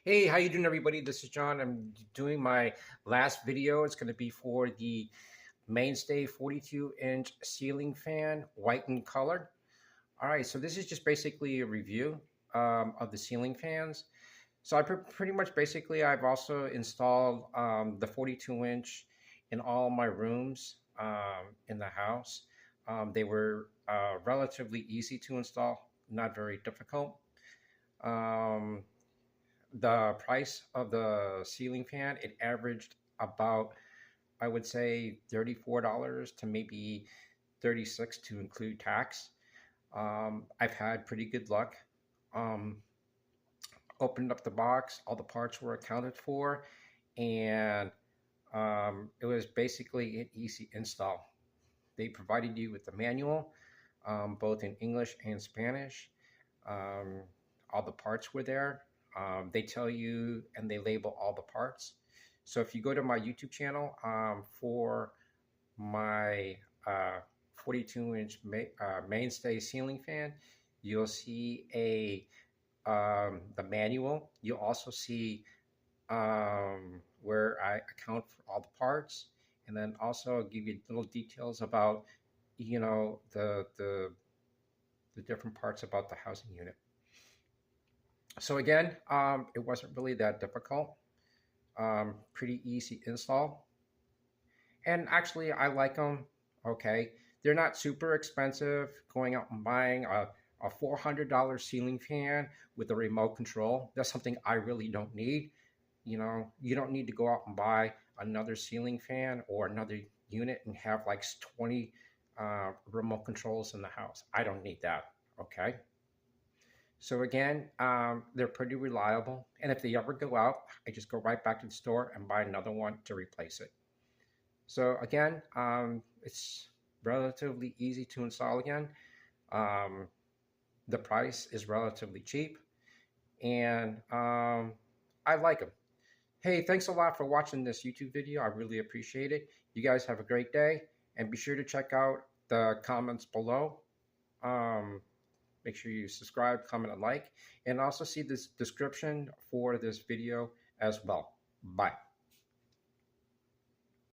Hey, how you doing, everybody? This is John. I'm doing my last video. It's going to be for the Mainstay 42-inch ceiling fan, white in color. All right, so this is just basically a review of the ceiling fans. So pretty much basically I've also installed the 42-inch in all my rooms in the house. They were relatively easy to install, not very difficult. Um, the price of the ceiling fan, it averaged about, I would say, $34 to maybe 36 to include tax. I've had pretty good luck. um, Opened up the box, all the parts were accounted for, and it was basically an easy install. They provided you with the manual, both in English and Spanish. Um, all the parts were there. They tell you and they label all the parts. So if you go to my YouTube channel for my 42-inch mainstay ceiling fan, you'll see the manual. You'll also see where I account for all the parts, and then also give you little details about the different parts about the housing unit. So again, it wasn't really that difficult. Pretty easy install, and actually I like them. Okay, they're not super expensive. Going out and buying a $400 ceiling fan with a remote control, that's something I really don't need. You don't need to go out and buy another ceiling fan or another unit and have like 20 remote controls in the house. I don't need that. Okay. So again, they're pretty reliable. And if they ever go out, I just go right back to the store and buy another one to replace it. So again, it's relatively easy to install again. Um, the price is relatively cheap, and I like them. Hey, thanks a lot for watching this YouTube video. I really appreciate it. You guys have a great day, and be sure to check out the comments below. Make sure you subscribe, comment, and like, and also see this description for this video as well. Bye.